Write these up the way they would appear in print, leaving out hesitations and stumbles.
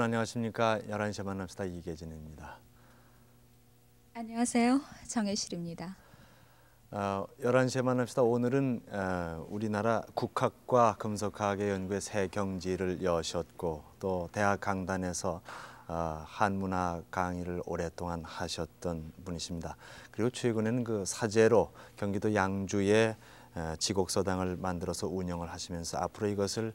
안녕하십니까. 11시에 만납시다. 이계진입니다. 안녕하세요. 정혜실입니다. 11시에 만납시다. 오늘은 우리나라 국학과 금속과학의 새 경지를 여셨고 또 대학 강단에서 한문학 강의를 오랫동안 하셨던 분이십니다. 그리고 최근에는 그 사제로 경기도 양주에 지곡서당을 만들어서 운영을 하시면서 앞으로 이것을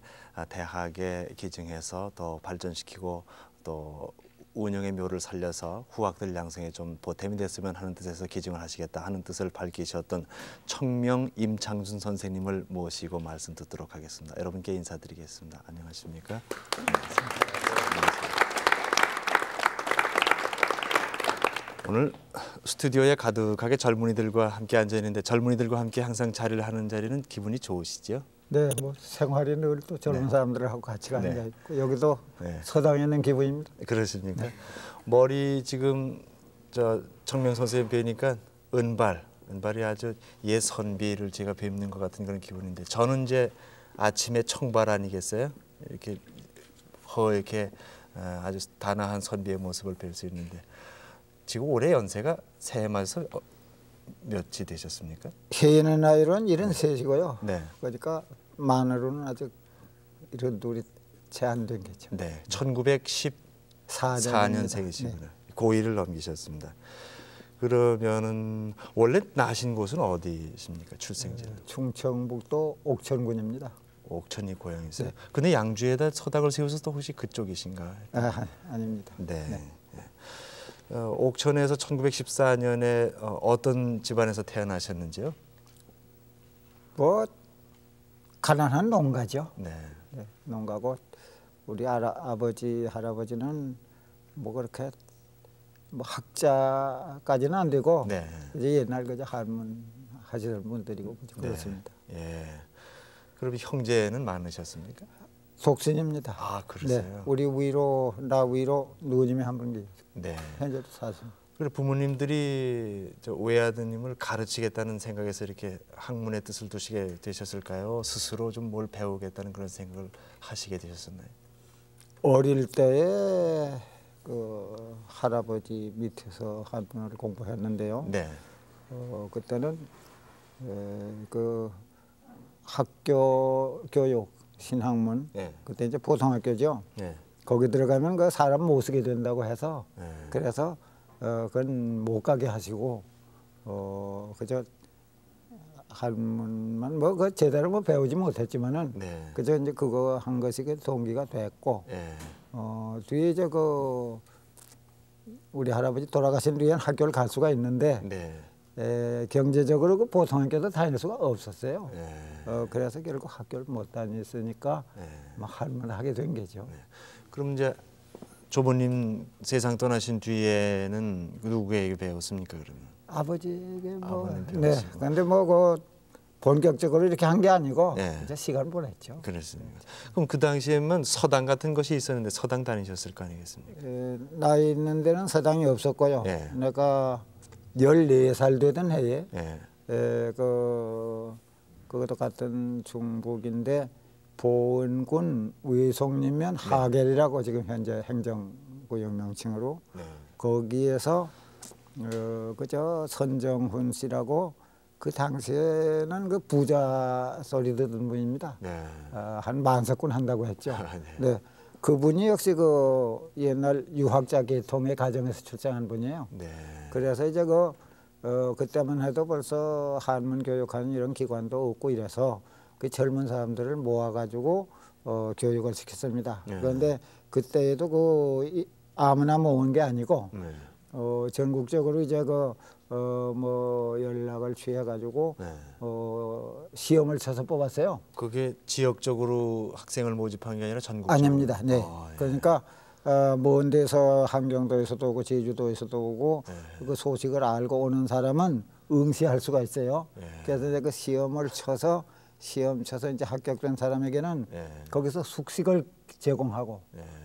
대학에 기증해서 더 발전시키고 또 운영의 묘를 살려서 후학들 양성에 좀 보탬이 됐으면 하는 뜻에서 기증을 하시겠다 하는 뜻을 밝히셨던 청명 임창준 선생님을 모시고 말씀 듣도록 하겠습니다. 여러분께 인사드리겠습니다. 안녕하십니까? 오늘 스튜디오에 가득하게 젊은이들과 함께 앉아 있는데 젊은이들과 함께 항상 자리를 하는 자리는 기분이 좋으시죠? 네, 뭐 생활이 늘 또 젊은 사람들하고 같이 앉아 있고 여기도 서당에 있는 기분입니다. 그러십니까? 머리 지금 저 청명 선생님 뵈니까 은발이 아주 옛 선비를 제가 뵙는 것 같은 그런 기분인데 저는 이제 아침에 청발 아니겠어요? 이렇게 허옇게 아주 단아한 선비의 모습을 뵐 수 있는데 지금 올해 연세가 새해 맞아서 몇이 되셨습니까? 해인의 나이로는 73이고요. 네. 그러니까 만으로는 아직 이런 둘이 제한된 게죠. 네, 1914년생이시구나. 네. 고1을 넘기셨습니다. 그러면은 원래 나신 곳은 어디십니까? 출생지는? 충청북도 옥천군입니다. 옥천이 고향이세요? 네. 근데 양주에다 서당을 세워서 또 혹시 그쪽이신가? 아닙니다. 네. 옥천에서 1914년에 어떤 집안에서 태어나셨는지요? 뭐 가난한 농가죠. 네. 네, 농가고 우리 아버지 할아버지는 뭐 그렇게 뭐 학자까지는 안 되고 네. 이제 옛날 그저 한문 하시는 분들이고 그렇습니다. 예. 그럼 형제는 많으셨습니까? 속신입니다. 아, 그러세요? 네, 우리 위로 나 위로 누님이 한 분 계세요. 네. 현재도 사십니다. 그리고 부모님들이 저 외아드님을 가르치겠다는 생각에서 이렇게 학문의 뜻을 두시게 되셨을까요? 스스로 좀 뭘 배우겠다는 그런 생각을 하시게 되셨었나요? 어릴 때에 그 할아버지 밑에서 한문을 공부했는데요. 네. 그때는 그 학교 교육 신학문 네. 그때 이제 보통학교죠. 네. 거기 들어가면 그 사람 못 쓰게 된다고 해서 네. 그래서 그건 못 가게 하시고 그저 한문만 뭐 그 제대로 뭐 배우지 못했지만은 네. 그저 이제 그거 한 것이 그 동기가 됐고 네. 뒤에 이제 그 우리 할아버지 돌아가신 뒤에는 학교를 갈 수가 있는데 네. 경제적으로 그 보통학교도 다닐 수가 없었어요. 네. 그래서 결국 학교를 못 다녔으니까 막 할문을 하게 된 거죠. 네. 그럼 이제 조부님 세상 떠나신 뒤에는 누구에게 배웠습니까? 그러면 아버지에게 뭐 아버님 네. 배우시고. 근데 뭐 그 본격적으로 이렇게 한 게 아니고 네. 이제 시간 보냈죠. 그렇습니다. 그럼 그 당시에만 서당 같은 것이 있었는데 서당 다니셨을 거 아니겠습니까? 나 있는 데는 서당이 없었고요. 네. 내가 14살 되던 해에 네. 그것도 같은 중북인데 보은군 의송리면 하겔이라고 지금 현재 행정구역 명칭으로 네. 거기에서 그저 선정훈 씨라고 그 당시에는 그 부자 소리 듣던 분입니다. 네. 한 만석군 한다고 했죠. 네. 네. 그분이 역시 그 옛날 유학자 계통의 가정에서 출생한 분이에요. 네. 그래서 이제 그때만 해도 벌써 한문 교육하는 이런 기관도 없고 이래서 그 젊은 사람들을 모아가지고 교육을 시켰습니다. 네. 그런데 그때에도 아무나 모은 게 아니고 네. 전국적으로 이제 뭐 연락을 취해가지고 네. 시험을 쳐서 뽑았어요. 그게 지역적으로 학생을 모집한 게 아니라 전국적으로? 아닙니다. 네. 예. 그러니까 먼 데서 한경도에서도 오고 제주도에서도 오고 그 소식을 알고 오는 사람은 응시할 수가 있어요. 그래서 이제 그 시험을 쳐서 이제 합격된 사람에게는 거기서 숙식을 제공하고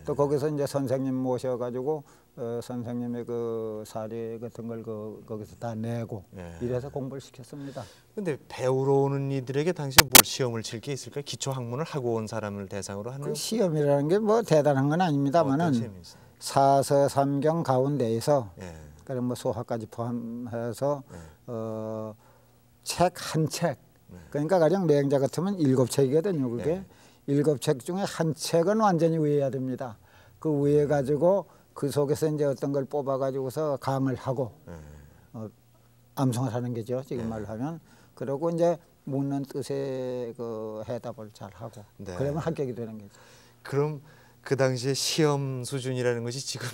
또 거기서 이제 선생님 모셔가지고 선생님의 그 사례 같은 걸 거기서 다 내고 이래서 공부를 시켰습니다. 근데 배우러 오는 이들에게 당시 뭘 시험을 칠 게 있을까요? 기초 학문을 하고 온 사람을 대상으로 하는 그 시험이라는 게 뭐 대단한 건 아닙니다만은 사서 삼경 가운데에서 그럼 뭐 소화까지 포함해서 책 한 책. 그러니까 가령 맹자 같으면 7책이거든요. 그게 7책 중에 한 책은 완전히 외워야 됩니다. 그 외워 가지고 그 속에서 이제 어떤 걸 뽑아 가지고서 강을 하고 암송을 하는 게죠. 지금 말로 하면. 그러고 이제 묻는 뜻에 그 해답을 잘 하고 그러면 합격이 되는 거죠. 그럼 그 당시에 시험 수준이라는 것이 지금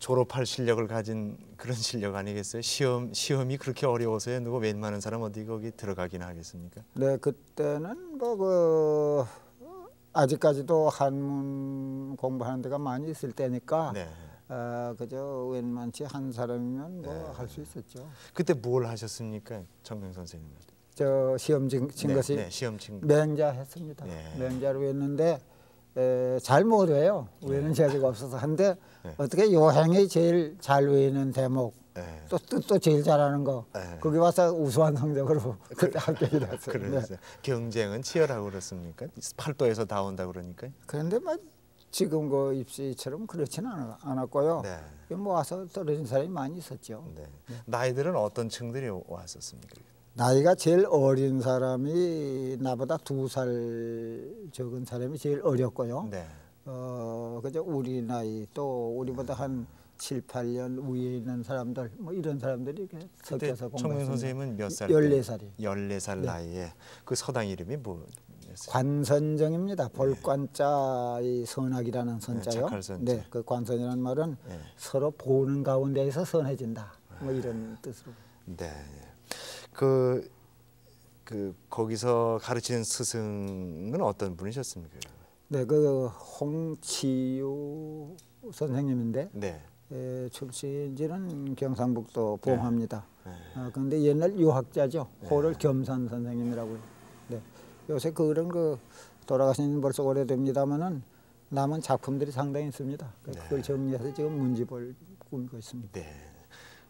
졸업할 실력을 가진 그런 실력 아니겠어요? 시험이 그렇게 어려워서요. 누구 웬만한 사람 어디 거기 들어가긴 하겠습니까? 네, 그때는 뭐 그 아직까지도 한문 공부하는 데가 많이 있을 때니까 그저 웬만치 한 사람이면 뭐 할 수 있었죠. 그때 뭘 하셨습니까, 정명 선생님? 저 시험 친 것이 시험 친 거. 맹자 했습니다. 맹자로 했는데 잘 못 외요. 외는 재주가 없어서 한데 어떻게 요행이 제일 잘 외는 대목 또 뜻도 제일 잘하는 거 거기 와서 우수한 성적으로 그때 합격이 됐어요. 그래서 경쟁은 치열하고 그렇습니까? 팔도에서 다 온다 그러니까. 그런데 뭐 지금 그 입시처럼 그렇지는 않았고요. 뭐 와서 떨어진 사람이 많이 있었죠. 나이들은 어떤 층들이 왔었습니까? 나이가 제일 어린 사람이 나보다 2살 적은 사람이 제일 어렸고요. 그저 우리 나이 또 우리보다 한 7, 8년 위에 있는 사람들 뭐 이런 사람들이 이렇게 섞여서 공부했습니다. 정명 선생님은 몇 살? 14살이. 14살 나이에 그 서당 이름이 뭐였어요? 관선정입니다. 볼관자 이 선악이라는 선자요. 착할선자. 그 관선이라는 말은 서로 보는 가운데에서 선해진다. 뭐 이런 뜻으로. 그 거기서 가르치는 스승은 어떤 분이셨습니까? 네, 그 홍치유 선생님인데 출신지는 경상북도 봉화입니다. 그런데 옛날 유학자죠. 호를 겸산 선생님이라고요. 요새 그런 그 돌아가신 벌써 오래됩니다만은 남은 작품들이 상당히 있습니다. 그걸 정리해서 지금 문집을 꾸미고 있습니다.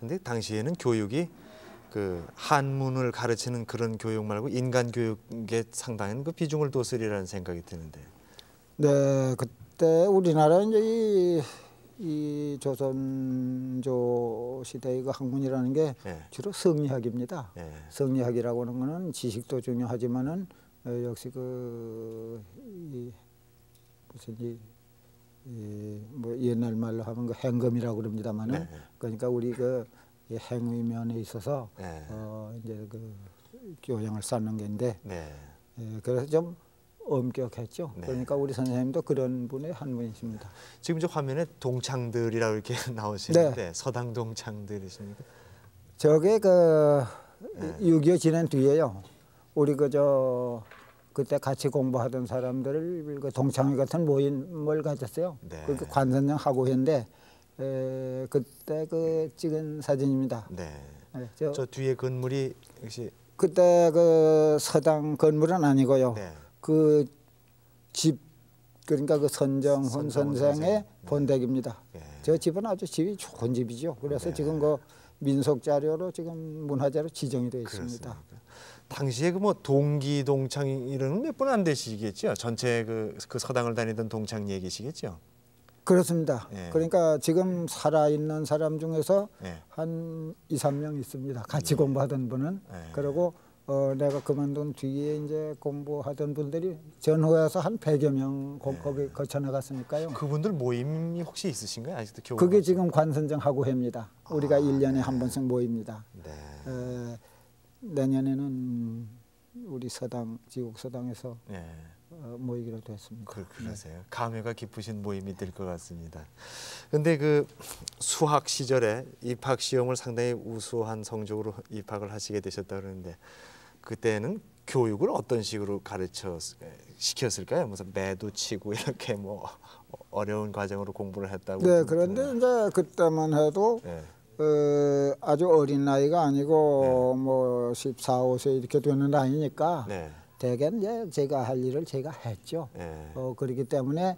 근데 당시에는 교육이 그 한문을 가르치는 그런 교육 말고 인간 교육에 상당한 그 비중을 뒀으리라는 생각이 드는데. 네, 그때 우리나라 이제 이 조선조 시대의 그 학문이라는 게 주로 성리학입니다. 성리학이라고 하는 거는 지식도 중요하지만은 역시 무슨 뭐 옛날 말로 하면 그 행금이라고 그럽니다만은 그러니까 우리 그 행위 면에 있어서 이제 그 교양을 쌓는 게인데 그래서 좀 엄격했죠. 그러니까 우리 선생님도 그런 분의 한 분이십니다. 지금 저 화면에 동창들이라고 이렇게 나오시는데 서당 동창들이십니까? 저게 그 6.25 지난 뒤에요. 우리 그때 같이 공부하던 사람들을 그 동창회 같은 모임을 가졌어요. 그렇게 관선정 하고 했는데 그때 그 찍은 사진입니다. 저 뒤에 건물이 역시 그때 그 서당 건물은 아니고요. 그 집 그러니까 그 선정훈 선생의 본댁입니다. 저 집은 아주 집이 좋은 집이죠. 그래서 지금 그 민속 자료로 지금 문화재로 지정이 되어 있습니다. 당시에 그 뭐 동기 동창 이런 몇 분 안 되시겠죠? 전체 그 서당을 다니던 동창 얘기시겠죠? 그렇습니다. 그러니까 지금 살아있는 사람 중에서 한 2, 3명 있습니다. 같이 공부하던 분은. 그리고 내가 그만둔 뒤에 이제 공부하던 분들이 전후에서 한 100여 명 거기 거쳐 나갔으니까요. 그분들 모임이 혹시 있으신가요? 아직도 교우? 그게 지금 관선정 하고회입니다. 우리가 1년에 한 번씩 모입니다. 내년에는 우리 서당 지국 서당에서 모이기로 됐습니다. 그러세요. 감회가 깊으신 모임이 될 것 같습니다. 그런데 그 수학 시절에 입학 시험을 상당히 우수한 성적으로 입학을 하시게 되셨다 그러는데 그때는 교육을 어떤 식으로 시켰을까요? 무슨 매도 치고 이렇게 뭐 어려운 과정으로 공부를 했다고. 그런데 이제 그때만 해도 아주 어린 나이가 아니고 뭐 14, 15세 이렇게 되는 나이니까 대개는 이제 제가 할 일을 제가 했죠. 그렇기 때문에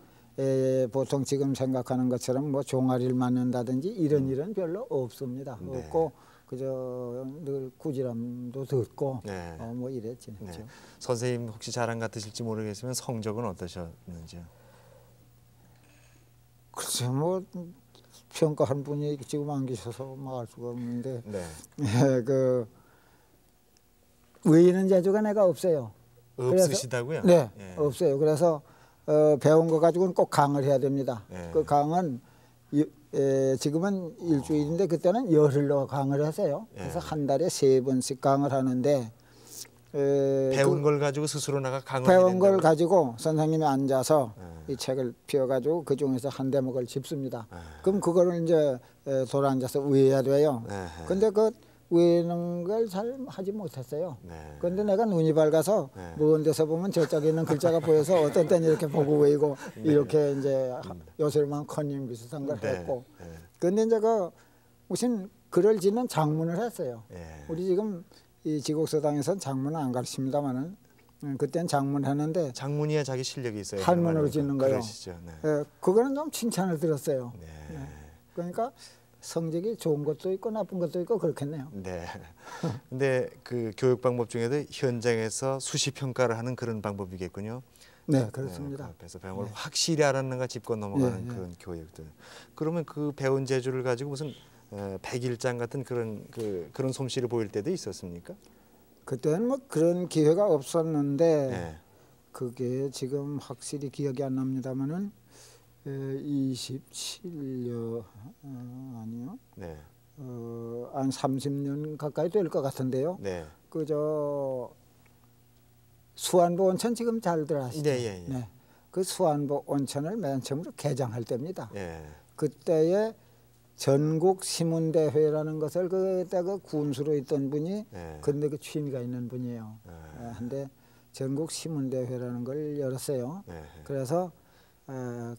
보통 지금 생각하는 것처럼 뭐 종아리를 맞는다든지 이런 일은 별로 없습니다. 네. 없고 그저 늘 꾸지람도 듣고 네. 뭐 이래 지냈죠. 네. 선생님 혹시 자랑 같으실지 모르겠지만 성적은 어떠셨는지요? 글쎄 뭐 평가한 분이 지금 안 계셔서 말 수가 없는데 네. 그 외에는 재주가 내가 없어요. 없으시다고요? 네, 예. 없어요. 그래서 배운 거 가지고는 꼭 강을 해야 됩니다. 예. 그 강은 지금은 일주일인데 그때는 열흘로 강을 했어요. 그래서 예. 한 달에 3번씩 강을 하는데 배운 걸 가지고 스스로 나가 강을 배운 걸 해낸다고요? 가지고 선생님이 앉아서 이 책을 펴가지고 그 중에서 한 대목을 짚습니다. 그럼 그거를 이제 돌아 앉아서 외워야 돼요. 근데 그 외우는 걸 잘 하지 못했어요. 네. 그런데 내가 눈이 밝아서 네. 먼 데서 보면 저쪽에 있는 글자가 보여서 어떤 때는 이렇게 보고 외우고 이렇게 이제 요새만 커닝 비슷한 걸 네. 했고. 네. 그런데 이제 그 무슨 글을 짓는 장문을 했어요. 예. 우리 지금 이 지곡서당에서는 장문은 안 가르칩니다만은 그때는 장문 했는데 장문이야 자기 실력이 있어요. 한문으로 짓는 거요. 그러시죠. 네. 그거는 좀 칭찬을 들었어요. 네. 그러니까 성적이 좋은 것도 있고 나쁜 것도 있고 그렇겠네요. 네. 근데 그 교육 방법 중에도 현장에서 수시 평가를 하는 그런 방법이겠군요. 네, 그렇습니다. 그 앞에서 배운 걸 확실히 알았는가 짚고 넘어가는 그런 교육들. 그러면 그 배운 재주를 가지고 무슨 백일장 같은 그런 솜씨를 보일 때도 있었습니까? 그때는 뭐 그런 기회가 없었는데 네. 그게 지금 확실히 기억이 안 납니다만은 27년 아니요. 네. 한 30년 가까이 될 것 같은데요. 네. 그저 수안보 온천 지금 잘들 아시죠? 네, 예, 예. 네. 그 수안보 온천을 맨 처음으로 개장할 때입니다. 예. 그때에 전국 시문대회라는 것을 그때 그 군수로 있던 분이 예. 근데 그 취미가 있는 분이에요. 근데 전국 시문대회라는 걸 열었어요. 예. 그래서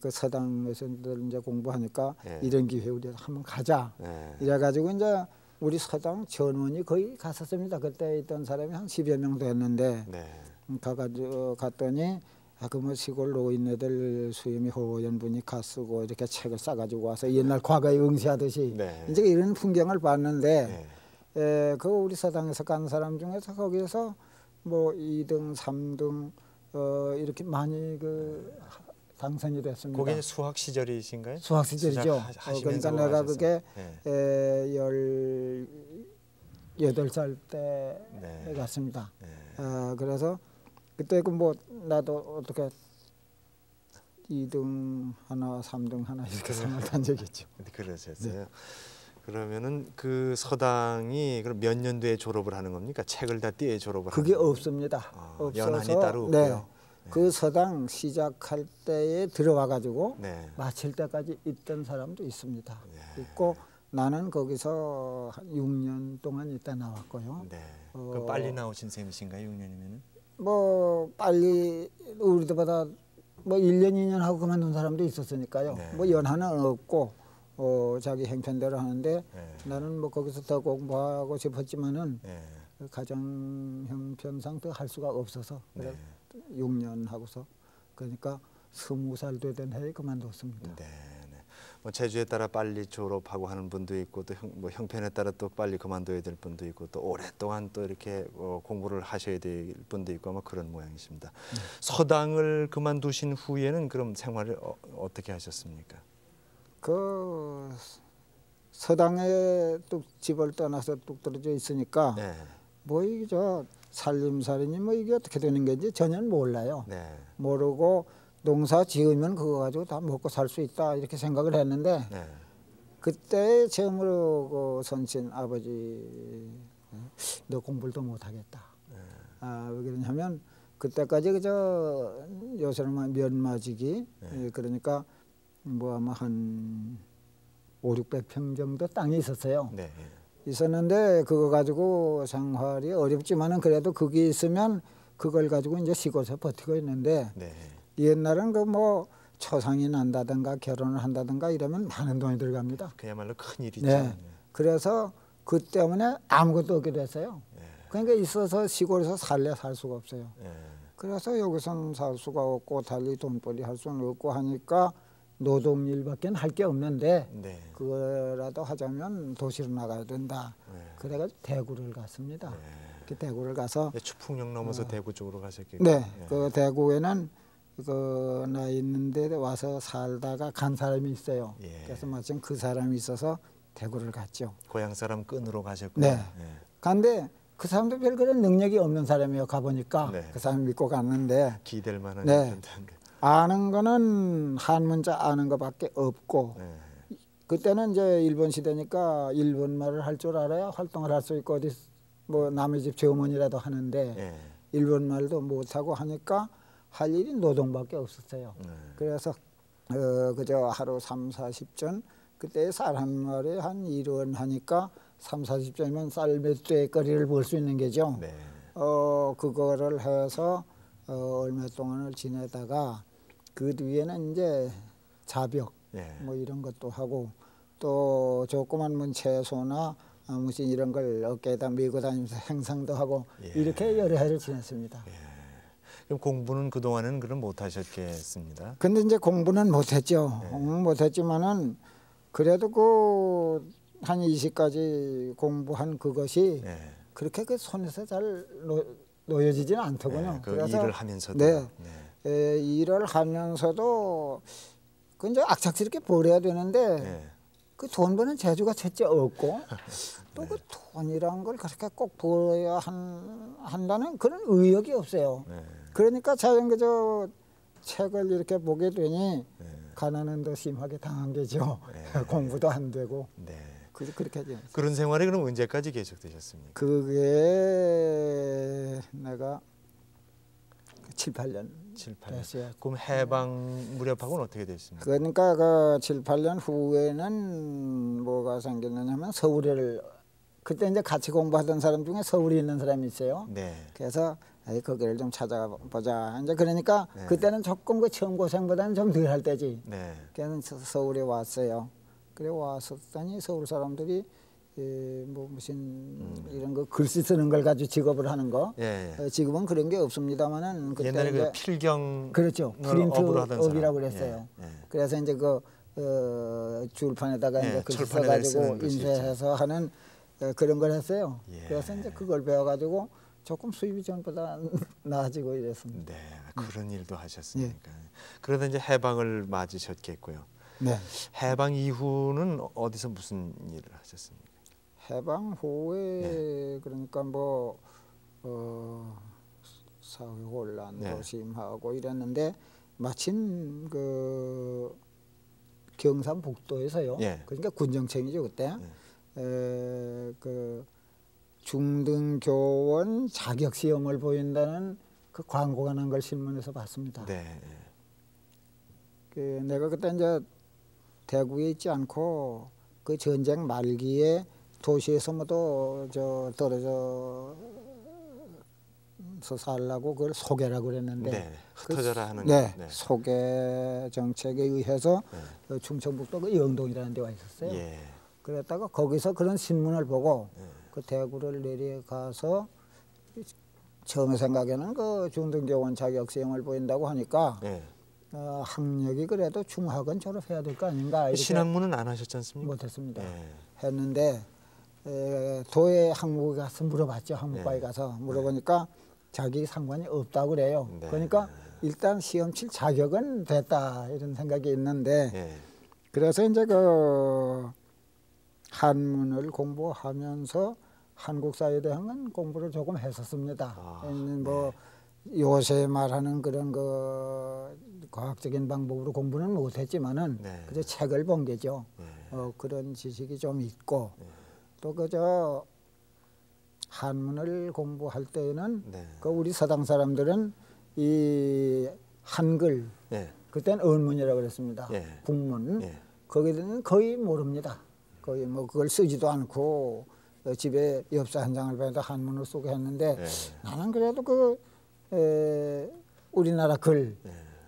그 서당에서 이제 공부하니까 예. 이런 기회 우리 한번 가자. 예. 이래가지고 이제 우리 서당 전원이 거의 갔었습니다. 그때 있던 사람이 한 10여 명 됐는데 네. 가가지고 갔더니 그 뭐 시골 노인네들 수임이 호연 분이 가쓰고 이렇게 책을 싸가지고 와서 옛날 과거에 응시하듯이 네. 이제 이런 풍경을 봤는데 네. 그 우리 서당에서 간 사람 중에서 거기에서 뭐 2등, 3등 이렇게 많이 그 당선이 됐습니다. 그게 수학 시절이신가요? 수학 시절이죠. 그러니까 내가 그게 18살 때 네. 갔습니다. 네. 그래서 그때 그 뭐 나도 어떻게 2등 하나, 3등 하나 이렇게 상을 탄 적이 있죠. 그러셨어요. 네. 그러면은 그 서당이 그럼 몇 년도에 졸업을 하는 겁니까? 책을 다 띄에 졸업을 그게 하는 없습니다. 없어서 연한이 따로 네. 없고요. 그 서당 시작할 때에 들어와 가지고 네. 마칠 때까지 있던 사람도 있습니다. 네. 있고 나는 거기서 한 6년 동안 있다 나왔고요. 네. 그 빨리 나오신 셈이신가요? 6년이면은? 뭐 빨리 우리들보다 뭐 1년 2년 하고 그만둔 사람도 있었으니까요. 네. 뭐 연하는 없고 자기 행편대로 하는데 네. 나는 뭐 거기서 더 공부하고 싶었지만은 네. 가정 형편상 더 할 수가 없어서 네. 6년 하고서 그러니까 20살 되던 해에 그만뒀습니다. 네. 네. 뭐 재주에 따라 빨리 졸업하고 하는 분도 있고 또 뭐 형편에 따라 또 빨리 그만둬야 될 분도 있고 또 오랫동안 또 이렇게 공부를 하셔야 될 분도 있고 뭐 그런 모양이십니다. 서당을 그만두신 후에는 그럼 생활을 어떻게 하셨습니까? 그 서당에 뚝 집을 떠나서 뚝 떨어져 있으니까 네. 뭐 이게 저 살림살이니 뭐 이게 어떻게 되는 건지 전혀 몰라요. 네. 모르고 농사 지으면 그거 가지고 다 먹고 살 수 있다 이렇게 생각을 했는데 네. 그때 처음으로 그 선친 아버지 너 공부를 더 못하겠다. 왜 그러냐면 그때까지 그저 요새는 면마지기 그러니까 뭐 아마 한 500~600평 정도 땅이 있었어요. 네. 있었는데 그거 가지고 생활이 어렵지만은 그래도 그게 있으면 그걸 가지고 이제 시골에서 버티고 있는데 네. 옛날은 그 뭐 초상이 난다든가 결혼을 한다든가 이러면 많은 돈이 들어갑니다. 그야말로 큰 일이죠. 네. 그래서 그 때문에 아무것도 없게 됐어요. 그러니까 있어서 시골에서 살래 살 수가 없어요. 네. 그래서 여기선 살 수가 없고 달리 돈벌이 할 수는 없고 하니까 노동일밖에 할 게 없는데 네. 그거라도 하자면 도시로 나가야 된다. 네. 그래가지고 대구를 갔습니다. 네. 그 대구를 가서 추풍역 넘어서 대구 쪽으로 가셨겠죠. 네, 그 대구에는 그 나 있는데 와서 살다가 간 사람이 있어요. 예. 그래서 마침 그 사람이 있어서 대구를 갔죠. 고향 사람 끈으로 가셨고요. 네. 간데 그 사람도 별 그런 능력이 없는 사람이에요. 가보니까 네. 그 사람 믿고 갔는데 기댈 만한 네. 괜찮은데. 아는 거는 한문자 아는 거밖에 없고 네. 그때는 이제 일본 시대니까 일본 말을 할 줄 알아야 활동을 할 수 있고 어디 뭐 남의 집 저문이라도 하는데 네. 일본 말도 못하고 하니까 할 일이 노동밖에 없었어요. 그래서 그저 하루 3~40전 그때 쌀 한 마리에 한 1원 하니까 3~40전이면 쌀 몇 대 거리를 벌 수 있는 게죠. 네. 그거를 해서 얼마 동안을 지내다가 그 뒤에는 이제 자벽 네. 뭐 이런 것도 하고 또 조그만 문 채소나 무슨 이런 걸 어깨에다 메고 다니면서 행상도 하고 예. 이렇게 여러 해를 지냈습니다. 그럼 공부는 그 동안은 그럼 못 하셨겠습니다. 근데 이제 공부는 못했죠. 못했지만은 그래도 그 한 20까지 공부한 그것이 네. 그렇게 그 손에서 잘 놓여지지는 않더군요. 네. 그 그래서 일을 하면서도. 네, 네. 일을 하면서도 그 이제 악착스럽게 벌어야 되는데 네. 그 돈 버는 재주가 첫째 없고 또 그 돈이란 걸 그렇게 꼭 벌어야 한다는 그런 의욕이 없어요. 네. 그러니까 자연 그저 책을 이렇게 보게 되니 가난은 더 심하게 당한 게죠. 공부도 안 되고 네. 그렇게 하죠. 그런 생활이 그럼 언제까지 계속되셨습니까? 그게 내가 7~8년 7~8년. 됐어요. 그럼 해방 무렵하고는 어떻게 됐습니까? 그러니까 그 7~8년 후에는 뭐가 생겼느냐면 서울을 그때 이제 같이 공부하던 사람 중에 서울에 있는 사람이 있어요. 네. 그래서 거기를 좀 찾아보자. 이제 그러니까 네. 그때는 조금 그 처음 고생보다는 좀 덜 할 때지. 네. 그래서 서울에 왔어요. 그래 왔었더니 서울 사람들이 뭐 무슨 이런 거 글씨 쓰는 걸 가지고 직업을 하는 거. 예. 지금은 그런 게 없습니다만은 그때 옛날에 이제 그 필경 그렇죠. 프린트업이라고 그랬어요. 예. 그래서 이제 그 줄판에다가 예, 이제 글씨 철판에다 써가지고 쓰는 글씨 인쇄해서 하는 그런 걸 했어요. 예. 그래서 이제 그걸 배워가지고 조금 수입이 전보다 나아지고 이랬습니다. 네, 그런 일도 하셨으니까. 그러다 이제 해방을 맞으셨겠고요. 네. 해방 이후는 어디서 무슨 일을 하셨습니까? 해방 후에 그러니까 뭐 사회 혼란도 심하고 이랬는데 마침 그 경상북도에서요. 그러니까 군정청이죠 그때. 그 중등교원 자격 시험을 보인다는 그 광고가 난 걸 신문에서 봤습니다. 네. 그 내가 그때 이제 대구에 있지 않고 그 전쟁 말기에 도시에서 뭐도 저 떨어져서 살라고 그걸 소개라고 그랬는데 흩어져라 하는 소개 정책에 의해서 충청북도 그 영동이라는 데와 있었어요. 그랬다가 거기서 그런 신문을 보고 그 대구를 내려가서 처음에 생각에는 그 중등교원 자격 시험을 보인다고 하니까 학력이 그래도 중학은 졸업해야 될 거 아닌가 이렇게 신학문은 안 하셨지 않습니까? 못했습니다. 했는데 도에 항목에 가서 물어봤죠. 항목과에 가서 물어보니까 자기 상관이 없다고 그래요. 그러니까 일단 시험 칠 자격은 됐다 이런 생각이 있는데 그래서 이제 그 한문을 공부하면서 한국사에 대한 공부를 조금 했었습니다. 뭐 요새 말하는 그런 그 과학적인 방법으로 공부는 못했지만은 그저 책을 본 게죠. 그런 지식이 좀 있고 또 그저 한문을 공부할 때에는 그 우리 서당 사람들은 이 한글 그때는 언문이라고 그랬습니다. 북문 거기는 거의 모릅니다. 거의 뭐 그걸 쓰지도 않고 집에 엽서 한 장을 봐도 한문으로 쓰고 했는데 나는 그래도 그 우리나라 글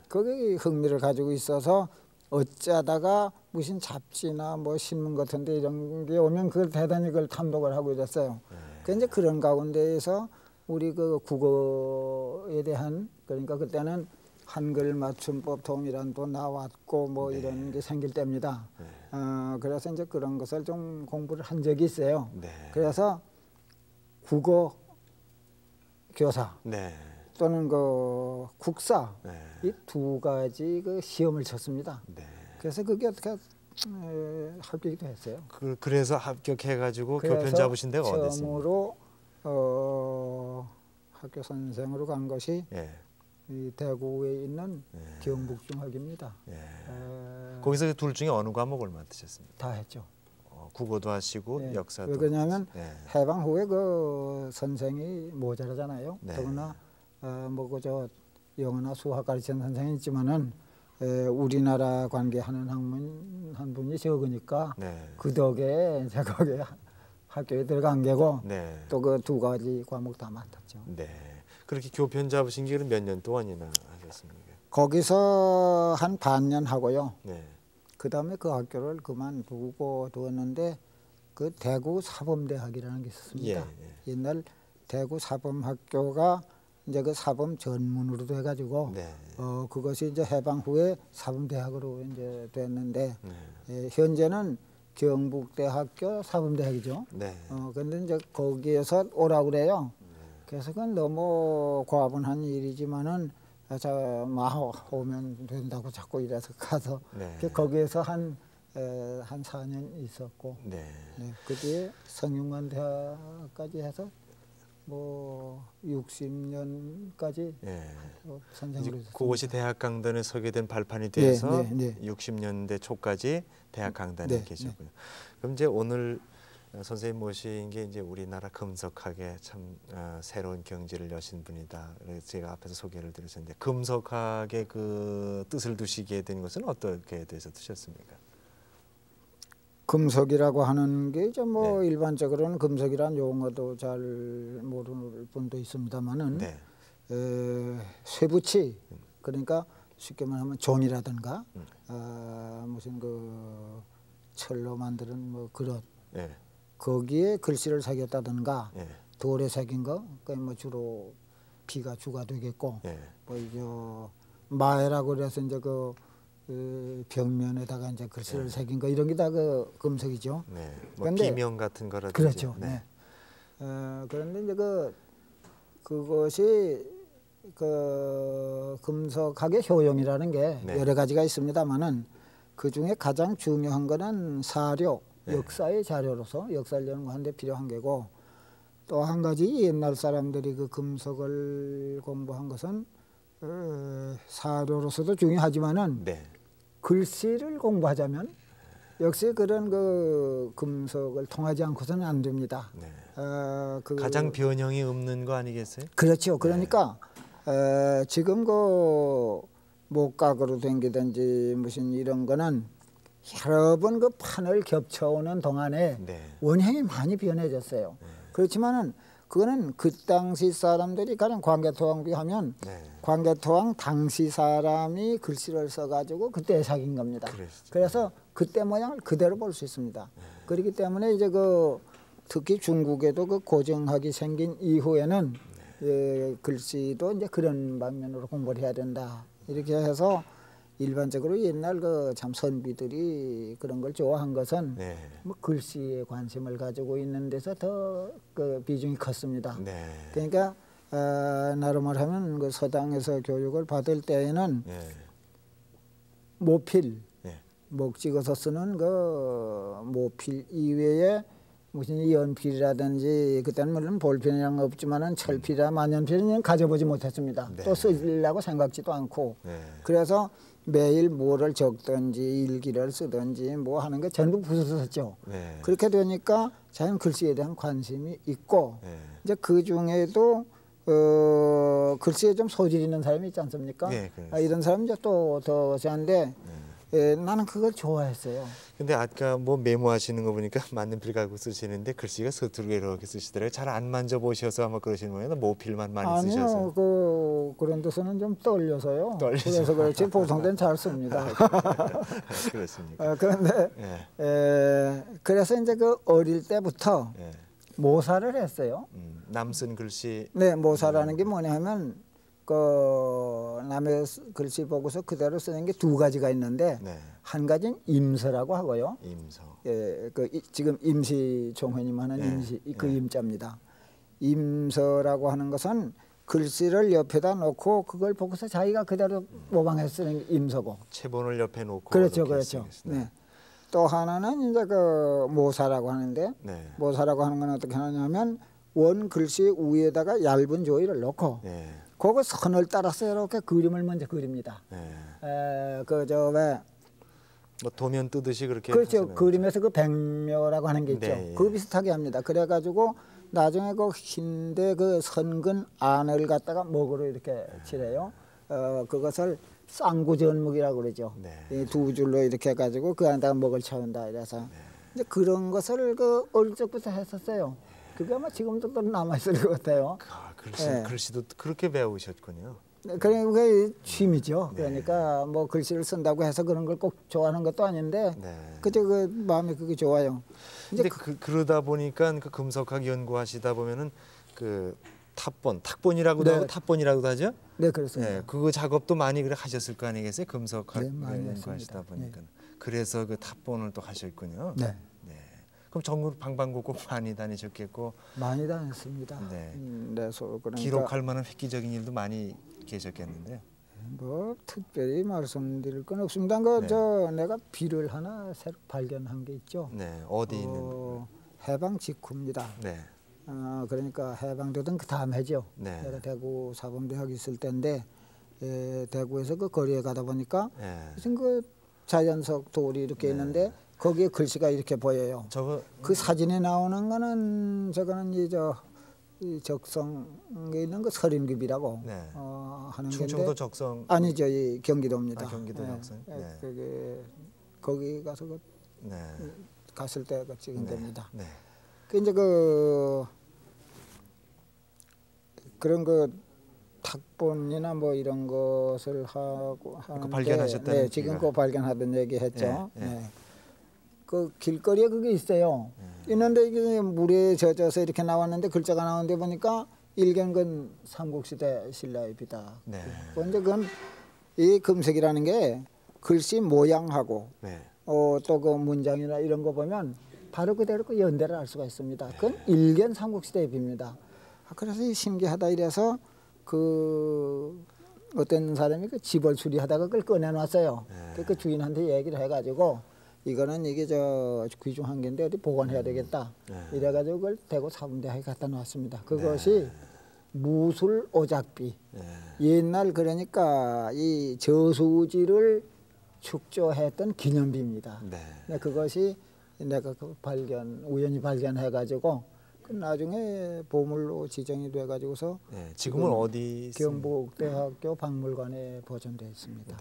거기 흥미를 가지고 있어서 어쩌다가 무슨 잡지나 뭐 신문 같은데 이런 게 오면 그걸 대단히 그걸 탐독을 하고 이랬어요. 그런데 그런 가운데에서 우리 그 국어에 대한 그러니까 그때는 한글 맞춤법 통일안도 나왔고 뭐 네. 이런 게 생길 때입니다. 네. 그래서 이제 그런 것을 좀 공부를 한 적이 있어요. 네. 그래서 국어 교사 네. 또는 그 국사 네. 이 두 가지 그 시험을 쳤습니다. 네. 그래서 그게 어떻게 합격이 됐어요. 그래서 합격해가지고 그래서 교편 잡으신 데가 어디 있습니까? 처음으로 학교 선생으로 간 것이 예. 이 대구에 있는 경북중학입니다. 예. 거기서 둘 중에 어느 과목을 맡으셨습니까? 다 했죠. 국어도 하시고 예. 역사도. 왜 그러냐면 예. 해방 후에 그 선생이 모자라잖아요. 네. 더구나 뭐 그저 영어나 수학 가르치는 선생이 있지만은 우리나라 관계하는 학문 한 분이 적으니까 네. 그 덕에 제가 거기에 학교에 들어간 게고 네. 또 그 두 가지 과목 다 맡았죠. 네. 그렇게 교편 잡으신 게 몇 년 동안이나 하셨습니까? 거기서 한 반년 하고요. 네. 그 다음에 그 학교를 그만두고 두었는데 그 대구 사범대학이라는 게 있었습니다. 예. 옛날 대구 사범학교가 이제 그 사범 전문으로도 해가지고 네. 그것이 이제 해방 후에 사범대학으로 이제 됐는데 네. 현재는 경북대학교 사범대학이죠. 네. 근데 이제 거기에서 오라고 그래요. 그래서 그건 너무 과분한 일이지만은 오면 된다고 자꾸 이래서 가서 네. 거기에서 한 4년 있었고 네. 그 뒤에 성균관대학까지 해서 뭐 60년까지 예. 선생으로 있었습니다. 그것이 대학 강단에 서게 된 발판이 돼서 네. 60년대 초까지 대학 강단에 네, 계셨고요. 그럼 이제 오늘 선생님 모신 게 이제 우리나라 금속학의 참 새로운 경지를 여신 분이다. 그래서 제가 앞에서 소개를 드렸었는데 금속학의 그 뜻을 두시게 된 것은 어떻게 돼서 두셨습니까? 금속이라고 하는 게 이제 뭐 네. 일반적으로는 금속이란 용어도 잘 모르는 분도 있습니다만은 네. 쇠붙이 그러니까 쉽게 말하면 종이라든가 무슨 그 철로 만드는 뭐 그릇 네. 거기에 글씨를 새겼다든가 네. 돌에 새긴 거 그게 뭐 주로 비가 주가 되겠고 네. 뭐 이제 마에라고 그래서 이제 그 벽면에다가 이제 글씨를 새긴 거 이런 게 다 그 금속이죠. 네. 뭐 근데 비명 같은 거라든지. 그렇죠. 네. 그런데 이제 그것이 그 금속학의 효용이라는 게 네. 여러 가지가 있습니다만은 그 중에 가장 중요한 거는 사료, 네. 역사의 자료로서 역사를 연구하는 데 필요한 게고 또 한 가지 옛날 사람들이 그 금속을 공부한 것은 사료로서도 중요하지만은 네. 글씨를 공부하자면 역시 그런 그 금속을 통하지 않고서는 안 됩니다. 네. 가장 변형이 없는 거 아니겠어요? 그렇죠. 그러니까 지금 그 목각으로 된 게든지 무슨 이런 거는 여러 번 그 판을 겹쳐오는 동안에 네. 원형이 많이 변해졌어요. 그렇지만은 그거는 그 당시 사람들이 가령 광개토왕 비하면 네. 광개토왕 당시 사람이 글씨를 써가지고 그때 사귄 겁니다. 그랬죠. 그래서 그때 모양을 그대로 볼 수 있습니다. 그렇기 때문에 이제 그 특히 중국에도 그 고정학이 생긴 이후에는 글씨도 이제 그런 방면으로 공부를 해야 된다. 이렇게 해서 일반적으로 옛날 그 참 선비들이 그런 걸 좋아한 것은 네. 뭐 글씨에 관심을 가지고 있는 데서 더 그 비중이 컸습니다. 네. 그러니까 나름을 하면 그 서당에서 교육을 받을 때에는 네. 모필, 네. 목 찍어서 쓰는 그 모필 이외에 무슨 연필이라든지 그때는 물론 볼펜이란 거 없지만은 철필이나 만년필은 가져보지 못했습니다. 네. 또 쓰려고 생각지도 않고 네. 그래서 매일 뭐를 적든지 일기를 쓰든지 뭐 하는 게 전부 붓을 썼죠. 네. 그렇게 되니까 자연 글씨에 대한 관심이 있고 네. 이제 그 중에도 글씨에 좀 소질 있는 사람이 있지 않습니까? 네, 이런 사람이 이제 또 더 세한데 나는 그걸 좋아했어요. 근데 아까 뭐 메모하시는 거 보니까 만년필 갖고 쓰시는데 글씨가 서투르게 이렇게 쓰시더라고요. 잘 안 만져보셔서 아마 그러시는 거예요. 모필만 많이 쓰셔서. 아니요, 그런 데서는 좀 떨려서요. 떨리죠. 그래서 그렇지 보통 때는 잘 씁니다. 그렇습니까? 그런데 네. 그래서 이제 그 어릴 때부터 네. 모사를 했어요. 남 쓴 글씨. 네, 모사라는 게 뭐냐 하면 그 남의 글씨 보고서 그대로 쓰는 게 두 가지가 있는데 네. 한 가지는 임서라고 하고요. 임서. 예, 지금 임시총회님 하는 네. 임시 그 임자입니다. 임서라고 하는 것은 글씨를 옆에다 놓고 그걸 보고서 자기가 그대로 모방해서 쓰는 게 임서고. 체본을 옆에 놓고. 그렇죠, 이렇게 그렇죠. 쓰겠습니다. 네. 또 하나는 이제 그 모사라고 하는데 네. 모사라고 하는 건 어떻게 하냐면 원 글씨 위에다가 얇은 조이를 놓고 네. 그거 선을 따라서 이렇게 그림을 먼저 그립니다. 네. 그저 왜 뭐 도면 뜨듯이 그렇게. 그렇죠. 하시는 그림에서 그 백묘라고 하는 게 있죠. 네, 예. 그 비슷하게 합니다. 그래가지고 나중에 그 흰데 그 선근 안을 갖다가 목으로 이렇게 칠해요. 그것을 쌍구전목이라고 그러죠. 네. 이 두 줄로 이렇게 해가지고 그 안에다가 목을 채운다 이래서 이제 그런 것을 그 어릴 적부터 했었어요. 그게 아마 지금도 또 남아 있을 것 같아요. 글씨, 글씨도 그렇게 배우셨군요. 그러니까 그게 취미죠. 그러니까 뭐 글씨를 쓴다고 해서 그런 걸 꼭 좋아하는 것도 아닌데 그저 그 마음이 그게 좋아요. 이제 그러다 보니까 그 금속학 연구하시다 보면은 그 탁본이라고도 하고 탑본이라고도 하죠. 네, 그렇습니다. 네, 그거 작업도 많이 그래 하셨을 거 아니겠어요? 금속학 네, 많이 연구하시다 했습니다. 보니까. 그래서 그 탑본을 또 하셨군요. 네. 그럼 전국 방방곡곡 많이 다니셨겠고. 많이 다녔습니다. 네. 그러니까 기록할 만한 획기적인 일도 많이 계셨겠는데요. 뭐 특별히 말씀드릴 건 없습니다. 내가 비를 하나 새로 발견한 게 있죠. 네, 어디 있는? 해방 직후입니다. 네. 그러니까 해방되던 그 다음 해죠. 네. 내가 대구 사범대학 있을 때인데 대구에서 그 거리에 가다 보니까 무슨 그 자연석 돌이 이렇게 있는데 거기에 글씨가 이렇게 보여요. 그 사진에 나오는 거는 저거는 이 적성에 있는 그 서림급이라고 하는 건데. 충청도 적성 아니죠, 이 경기도입니다. 경기도 적성. 그게 거기 가서 갔을 때 찍은 겁니다. 그 이제 그런 그 탁본이나 뭐 이런 것을 하고 하는데 발견하셨다는 지금 그 발견하던 얘기했죠. 그 길거리에 그게 있어요. 있는데 이게 물에 젖어서 이렇게 나왔는데 글자가 나오는데 보니까 일견근 삼국시대 신라의 비다. 근데 그건 이 금색이라는 게 글씨 모양하고 또 그 문장이나 이런 거 보면 바로 그대로 그 연대를 알 수가 있습니다. 그건 일견 삼국시대의 비입니다. 그래서 신기하다 이래서 그 어떤 사람이 그 집을 수리하다가 그걸 꺼내놨어요. 그 주인한테 얘기를 해가지고 이거는 이게 귀중한 게인데 어디 보관해야 되겠다. 이래가지고 그걸 대구 사범대학에 갖다 놨습니다. 그것이 무술 오작비. 옛날 그러니까 이 저수지를 축조했던 기념비입니다. 그것이 내가 그 우연히 발견해가지고 그 나중에 보물로 지정이 돼가지고서 지금은 어디 경북대학교 박물관에 보존되어 있습니다.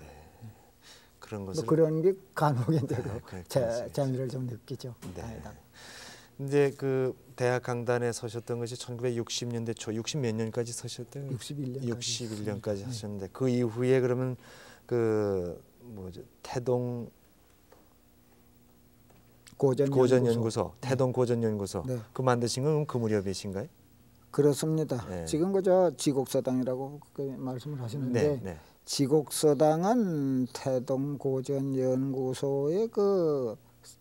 그런 것을 그런 게 간혹 이제 재미를 좀 느끼죠. 이제 그 대학 강단에 서셨던 것이 1960년대 초 60 몇 년까지 서셨던 61년까지 하셨는데 그 이후에 그러면 그 뭐죠 태동 고전연구소, 태동 고전연구소 그 만드신 건 그 무렵이신가요? 그렇습니다. 지금 그저 지곡서당이라고 말씀을 하시는데 지곡서당은 태동 고전연구소의 그